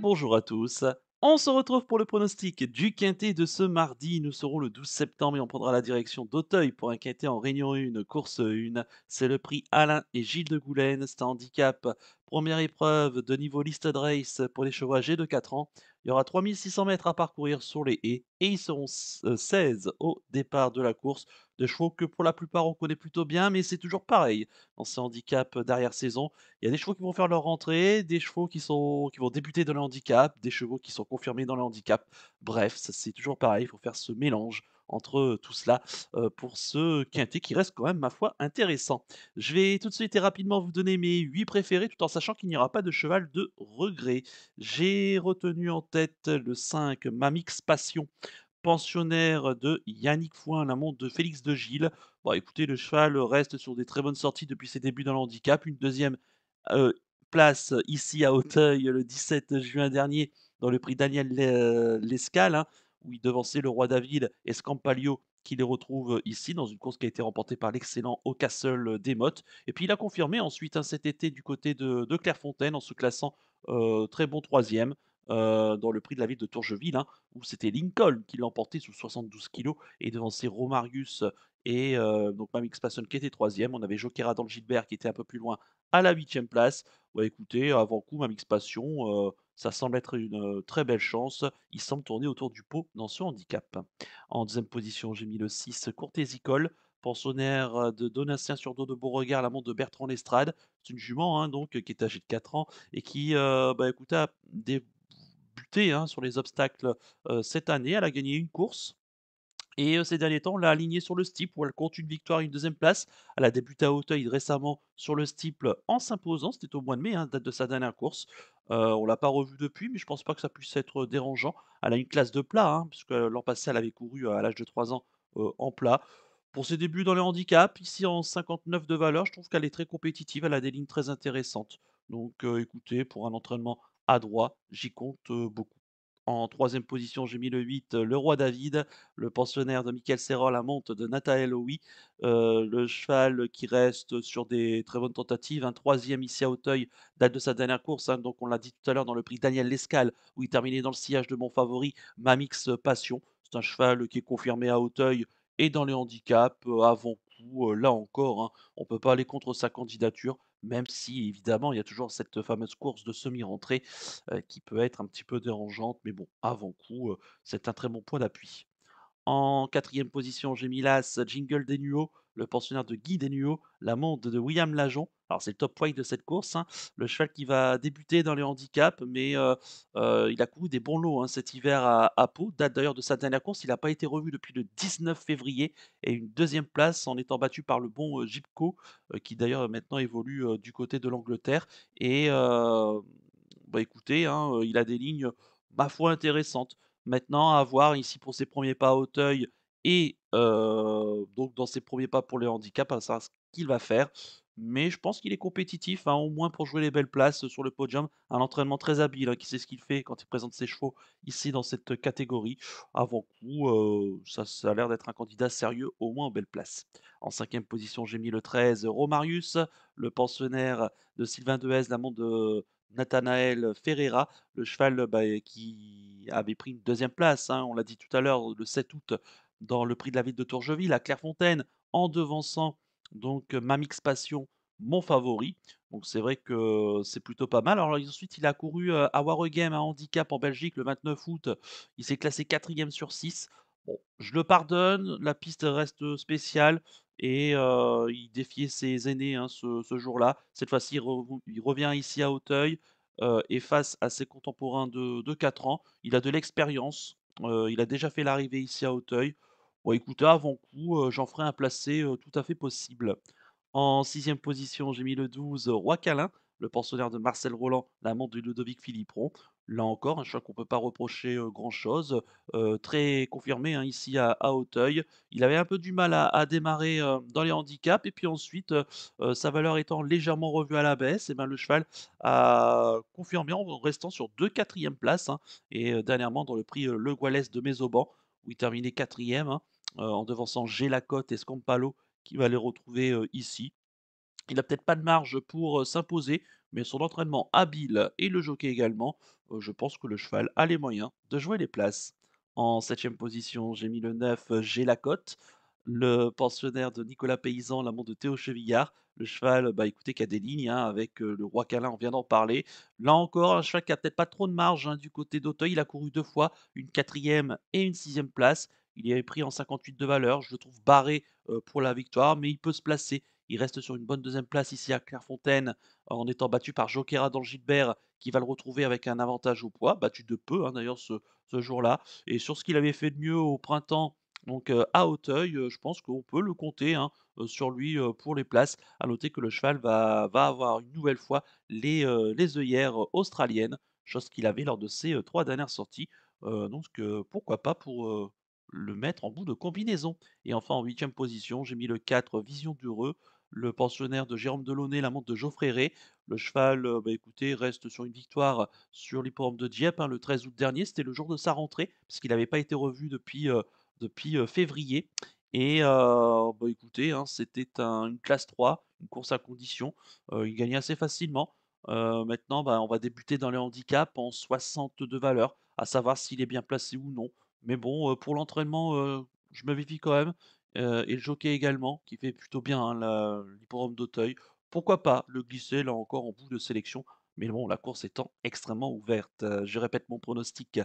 Bonjour à tous. On se retrouve pour le pronostic du quintet de ce mardi. Nous serons le 12 septembre et on prendra la direction d'Auteuil pour un quintet en Réunion 1, course 1. C'est le prix Alain et Gilles de Goulaine. C'est un handicap. Première épreuve de niveau listed race pour les chevaux âgés de 4 ans. Il y aura 3600 mètres à parcourir sur les haies et ils seront 16 au départ de la course. De chevaux que pour la plupart on connaît plutôt bien, mais c'est toujours pareil dans ces handicaps d'arrière-saison. Il y a des chevaux qui vont faire leur rentrée, des chevaux qui vont débuter dans le handicap, des chevaux qui sont confirmés dans le handicap. Bref, ça c'est toujours pareil, il faut faire ce mélange entre, tout cela, pour ce quintet qui reste quand même, ma foi, intéressant. Je vais tout de suite et rapidement vous donner mes 8 préférés, tout en sachant qu'il n'y aura pas de cheval de regret. J'ai retenu en tête le 5 Mamix Passion, pensionnaire de Yannick Fouin, la montre de Félix de Gilles. Bon écoutez, le cheval reste sur des très bonnes sorties depuis ses débuts dans le handicap. Une deuxième Heu, place ici à Auteuil le 17 juin dernier dans le prix Daniel Lescal, hein, où il devançait le Roi David et Scampaglio qui les retrouve ici dans une course qui a été remportée par l'excellent Ocastle Desmottes. Et puis il a confirmé ensuite, hein, cet été du côté de Clairefontaine en se classant, très bon 3e, dans le prix de la ville de Tourgeville, hein, où c'était Lincoln qui l'a emporté sous 72 kilos et devancé Romarius et donc Mamix Passion qui était 3e. On avait Jockera dans le Gilbert qui était un peu plus loin à la 8e place. Bah, écoutez, avant coup, Mamix Passion, ça semble être une, très belle chance. Il semble tourner autour du pot dans ce handicap. En deuxième position, j'ai mis le 6 Courtésicole, pensionnaire, de Donatien sur dos de Beauregard, la montre de Bertrand Lestrade. C'est une jument, hein, donc, qui est âgée de 4 ans et qui, bah, écoutez, a débuté, hein, sur les obstacles, cette année. Elle a gagné une course et ces derniers temps, on l'a alignée sur le steeple où elle compte une victoire et une deuxième place. Elle a débuté à Auteuil récemment sur le steeple en s'imposant, c'était au mois de mai, hein, date de sa dernière course. On l'a pas revue depuis, mais je pense pas que ça puisse être dérangeant. Elle a une classe de plat, hein, puisque l'an passé, elle avait couru à l'âge de 3 ans, en plat. Pour ses débuts dans les handicaps, ici en 59 de valeur, je trouve qu'elle est très compétitive, elle a des lignes très intéressantes. Donc écoutez, pour un entraînement adroit, j'y compte, beaucoup. En troisième position, j'ai mis le 8, le Roi David, le pensionnaire de Michael Serra, la monte de Nathanaël Howie, le cheval qui reste sur des très bonnes tentatives, un 3e ici à Auteuil, date de sa dernière course, hein, donc on l'a dit tout à l'heure dans le prix Daniel Lescal, où il terminait dans le sillage de mon favori, Mamix Passion. C'est un cheval qui est confirmé à Auteuil et dans les handicaps, avant coup, là encore, hein, on ne peut pas aller contre sa candidature, même si évidemment il y a toujours cette fameuse course de semi-rentrée, qui peut être un petit peu dérangeante, mais bon, avant coup, c'est un très bon point d'appui. En quatrième position, j'ai mis l'As Jingle Denuo, le pensionnaire de Guy Denuo, la monte de William Lajon. Alors c'est le top weight de cette course, hein, le cheval qui va débuter dans les handicaps, mais il a couru des bons lots, hein, cet hiver à Pau, date d'ailleurs de sa dernière course. Il n'a pas été revu depuis le 19 février et une deuxième place en étant battu par le bon, Gipco, qui d'ailleurs maintenant évolue, du côté de l'Angleterre et bah, écoutez, hein, il a des lignes, ma foi intéressantes. Maintenant, à voir ici pour ses premiers pas à Auteuil et donc dans ses premiers pas pour le handicap, à savoir ce qu'il va faire. Mais je pense qu'il est compétitif, hein, au moins pour jouer les belles places sur le podium. Un entraînement très habile, hein, qui sait ce qu'il fait quand il présente ses chevaux ici dans cette catégorie. Avant coup, ça a l'air d'être un candidat sérieux, au moins aux belles places. En cinquième position, j'ai mis le 13 Romarius, le pensionnaire de Sylvain Dehaze, l'amant de Nathanaël Ferreira, le cheval, bah, qui avait pris une deuxième place, hein, on l'a dit tout à l'heure, le 7 août, dans le prix de la ville de Tourgeville, à Clairefontaine, en devançant donc Mamix Passion, mon favori. Donc c'est vrai que c'est plutôt pas mal. Alors ensuite, il a couru, à Waregem, un handicap en Belgique, le 29 août. Il s'est classé 4e sur 6. Bon, je le pardonne, la piste reste spéciale et il défiait ses aînés, hein, ce jour-là. Cette fois-ci, il revient ici à Auteuil, et face à ses contemporains de 4 ans. Il a de l'expérience, il a déjà fait l'arrivée ici à Auteuil. Bon écoutez, avant coup, j'en ferai un placé, tout à fait possible. En sixième position, j'ai mis le 12 Roi Câlin, le pensionnaire de Marcel Roland, l'amant de Ludovic Philippon. Là encore, un choix qu'on ne peut pas reprocher, grand-chose, très confirmé, hein, ici à Auteuil. Il avait un peu du mal à démarrer, dans les handicaps et puis ensuite, sa valeur étant légèrement revue à la baisse et ben, le cheval a confirmé en restant sur 2 quatrièmes places, hein et dernièrement dans le prix, Le Goualès de Mésoban où il terminait 4e, hein, en devançant Gélacote et Scampalo qui va les retrouver, ici. Il a peut-être pas de marge pour, s'imposer, mais son entraînement habile et le jockey également, je pense que le cheval a les moyens de jouer les places. En septième position, j'ai mis le 9, J'ai la cote, le pensionnaire de Nicolas Paysan, l'amant de Théo Chevillard. Le cheval, bah, écoutez, qui a des lignes, hein, avec, le Roi Câlin, on vient d'en parler. Là encore, un cheval qui a peut-être pas trop de marge, hein, du côté d'Auteuil. Il a couru 2 fois, une quatrième et une sixième place. Il y avait pris en 58 de valeur. Je le trouve barré, pour la victoire, mais il peut se placer. Il reste sur une bonne deuxième place ici à Clairefontaine, en étant battu par Jockera dans Gilbert, qui va le retrouver avec un avantage au poids, battu de peu, hein, d'ailleurs ce jour-là. Et sur ce qu'il avait fait de mieux au printemps, donc à Auteuil, je pense qu'on peut le compter, hein, sur lui, pour les places. À noter que le cheval va avoir une nouvelle fois les œillères australiennes, chose qu'il avait lors de ses, 3 dernières sorties. Donc pourquoi pas pour, le mettre en bout de combinaison. Et enfin en huitième position, j'ai mis le 4 Vision d'Heureux, le pensionnaire de Jérôme Delaunay, la montre de Geoffrey Rey. Le cheval, bah, écoutez, reste sur une victoire sur l'hippodrome de Dieppe, hein, le 13 août dernier. C'était le jour de sa rentrée, puisqu'il n'avait pas été revu depuis février. Et bah, écoutez, hein, c'était une classe 3, une course à condition. Il gagnait assez facilement. Maintenant, bah, on va débuter dans les handicaps en 60 de valeur, à savoir s'il est bien placé ou non. Mais bon, pour l'entraînement, je me méfie quand même, et le jockey également, qui fait plutôt bien, hein, la l'hippodrome d'Auteuil. Pourquoi pas le glisser, là encore, en bout de sélection? Mais bon, la course étant extrêmement ouverte. Je répète mon pronostic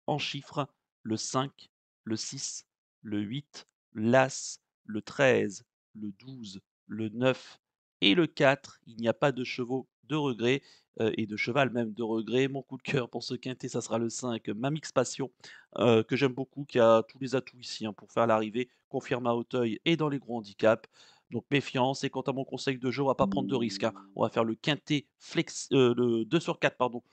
en chiffres: le 5, le 6, le 8, l'As, le 13, le 12, le 9 et le 4. Il n'y a pas de chevaux de regret, et de cheval même de regret. Mon coup de cœur pour ce quintet, ça sera le 5, Mamix Passion, que j'aime beaucoup, qui a tous les atouts ici, hein, pour faire l'arrivée, confirme à Auteuil et dans les gros handicaps. Donc méfiance. Et quant à mon conseil de jeu, on va pas prendre de risques, hein. On va faire le quintet le 2 sur 4 pardon,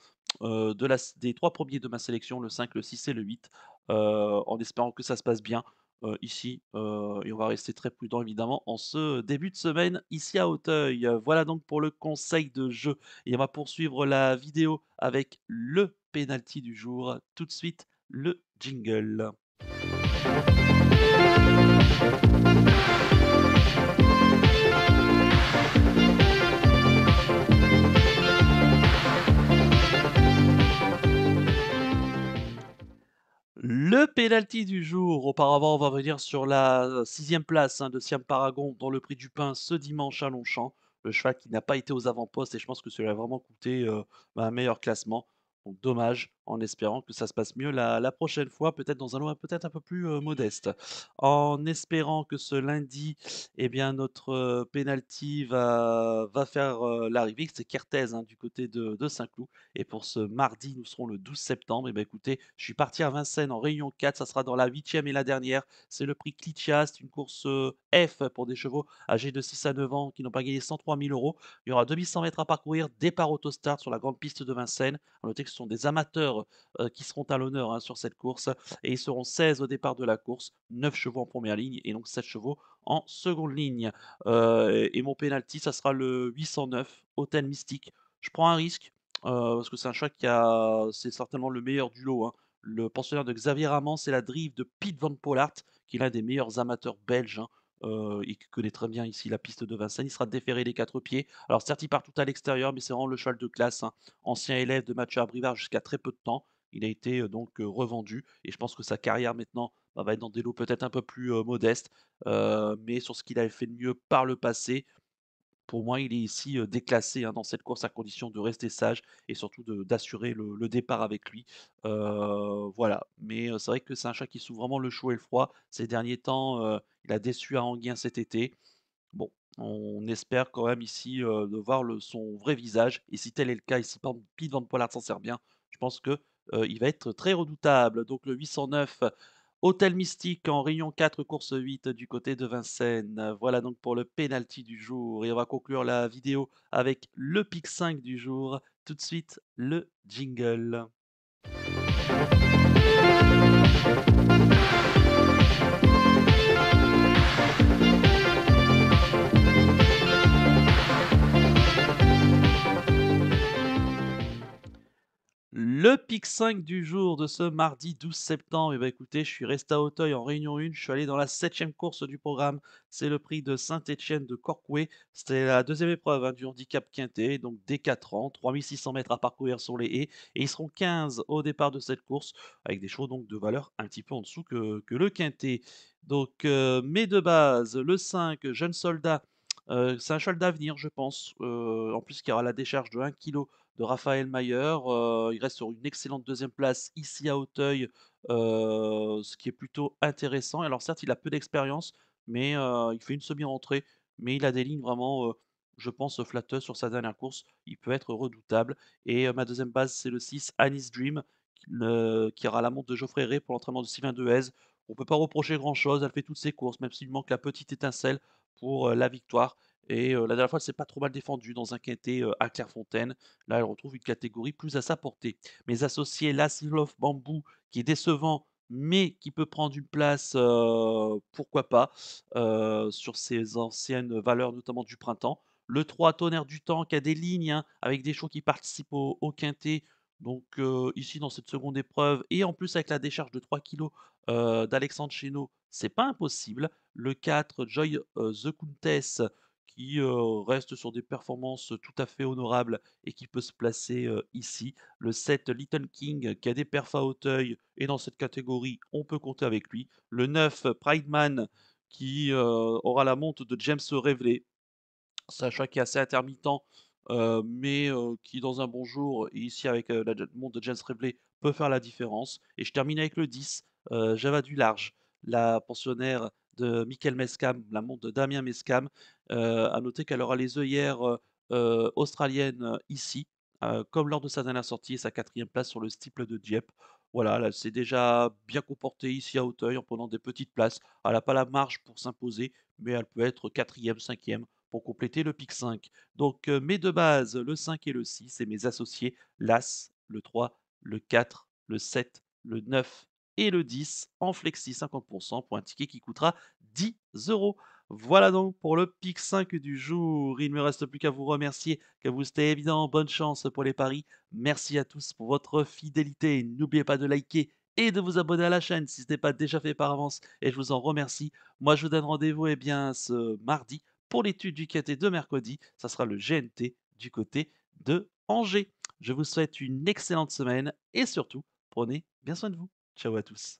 des 3 premiers de ma sélection, le 5, le 6 et le 8, en espérant que ça se passe bien, ici, et on va rester très prudent évidemment en ce début de semaine ici à Auteuil. Voilà donc pour le conseil de jeu, et on va poursuivre la vidéo avec le penalty du jour. Tout de suite, le jingle. Le penalty du jour. Auparavant, on va revenir sur la sixième place, hein, de Siam Paragon dans le Prix du Pain ce dimanche à Longchamp. Le cheval qui n'a pas été aux avant-postes, et je pense que cela a vraiment coûté, bah, un meilleur classement. Donc dommage, en espérant que ça se passe mieux la prochaine fois, peut-être dans un lot peut-être un peu plus, modeste. En espérant que ce lundi, eh bien notre, penalty va faire, l'arrivée. C'est Kertész, hein, du côté de Saint-Cloud. Et pour ce mardi, nous serons le 12 septembre. Et ben écoutez, je suis parti à Vincennes en réunion 4, ça sera dans la huitième et la dernière. C'est le prix Klitschast, une course F pour des chevaux âgés de 6 à 9 ans qui n'ont pas gagné 103 000 euros. Il y aura 2100 mètres à parcourir, départ autostart sur la grande piste de Vincennes. À noter que ce sont des amateurs qui seront à l'honneur, hein, sur cette course. Et ils seront 16 au départ de la course, 9 chevaux en première ligne et donc 7 chevaux en seconde ligne. Et mon penalty, ça sera le 809, Hôtel Mystique. Je prends un risque, parce que c'est un chat c'est certainement le meilleur du lot, hein. Le pensionnaire de Xavier Ramant, c'est la drive de Piet van Pollard, qui est l'un des meilleurs amateurs belges, hein, et qui connaît très bien ici la piste de Vincennes. Il sera déféré des 4 pieds. Alors certes, il part tout à l'extérieur, mais c'est vraiment le cheval de classe, hein. Ancien élève de Mathieu Abrivard jusqu'à très peu de temps. Il a été, donc, revendu, et je pense que sa carrière maintenant, bah, va être dans des lots peut-être un peu plus, modestes, mais sur ce qu'il avait fait de mieux par le passé, pour moi, il est ici, déclassé, hein, dans cette course, à condition de rester sage et surtout d'assurer le départ avec lui. Voilà, mais c'est vrai que c'est un chat qui souffre vraiment le chaud et le froid. Ces derniers temps, il a déçu à Anguien cet été. Bon, on espère quand même ici, de voir son vrai visage, et si tel est le cas, et si par exemple Pete van Pollard s'en sert bien, je pense que, il va être très redoutable. Donc le 809, Hôtel Mystique en Réunion 4, course 8 du côté de Vincennes. Voilà donc pour le penalty du jour, et on va conclure la vidéo avec le pic 5 du jour. Tout de suite, le jingle. Le pic 5 du jour de ce mardi 12 septembre, eh ben écoutez, je suis resté à Auteuil en réunion 1, je suis allé dans la septième course du programme. C'est le prix de Saint-Étienne de Corcouët. C'était la deuxième épreuve du handicap quintet, donc dès 4 ans, 3600 mètres à parcourir sur les haies. Et ils seront 15 au départ de cette course, avec des chevaux donc de valeur un petit peu en dessous que le quintet. Donc mes deux bases, le 5, jeune soldat, c'est un cheval d'avenir, je pense. En plus, qui aura la décharge de 1 kg de Raphaël Mayer. Il reste sur une excellente deuxième place ici à Auteuil, ce qui est plutôt intéressant. Alors certes, il a peu d'expérience, mais il fait une semi-rentrée, mais il a des lignes vraiment, je pense, flatteuses sur sa dernière course. Il peut être redoutable et ma deuxième base, c'est le 6 Anis Dream qui aura la montre de Geoffrey Ray pour l'entraînement de Sylvain Dehaze. On peut pas reprocher grand-chose, elle fait toutes ses courses, même s'il manque la petite étincelle pour, la victoire et la dernière fois, elle s'est pas trop mal défendue dans un quintet, à Clairefontaine. Là, elle retrouve une catégorie plus à sa portée. Mes associés, Love Bamboo, qui est décevant, mais qui peut prendre une place, pourquoi pas, sur ses anciennes valeurs, notamment du printemps. Le 3 Tonnerre du Temps, qui a des lignes, hein, avec des chevaux qui participent au quintet. Donc, ici, dans cette seconde épreuve et en plus avec la décharge de 3 kg d'Alexandre Chénaud, c'est pas impossible. Le 4 Joy, The Countess, qui, reste sur des performances tout à fait honorables et qui peut se placer, ici. Le 7 Little King, qui a des perfs à Auteuil et dans cette catégorie, on peut compter avec lui. Le 9 Prideman, qui, aura la monte de James Reveley. Sachant qu'il est assez intermittent, mais qui dans un bon jour et ici avec, la montre de James Reblay peut faire la différence et je termine avec le 10, Java du large, la pensionnaire de Michael Meskam, la montre de Damien Meskam. À noter qu'elle aura les œillères, australiennes, ici, comme lors de sa dernière sortie et sa quatrième place sur le steeple de Dieppe. Voilà, elle s'est déjà bien comportée ici à Auteuil en prenant des petites places. Elle a pas la marge pour s'imposer, mais elle peut être quatrième, cinquième pour compléter le pic 5. Donc mes 2 bases, le 5 et le 6 et mes associés, l'As, le 3, le 4, le 7, le 9 et le 10 en flexi 50 pour un ticket qui coûtera 10 €. Voilà donc pour le pic 5 du jour. Il ne me reste plus qu'à vous remercier, qu'à vous souhaiter évidemment bonne chance pour les paris. Merci à tous pour votre fidélité. N'oubliez pas de liker et de vous abonner à la chaîne si ce n'est pas déjà fait par avance et je vous en remercie. Moi je vous donne rendez-vous bien ce mardi pour l'étude du KT de mercredi, ça sera le GNT du côté de Angers. Je vous souhaite une excellente semaine et surtout, prenez bien soin de vous. Ciao à tous.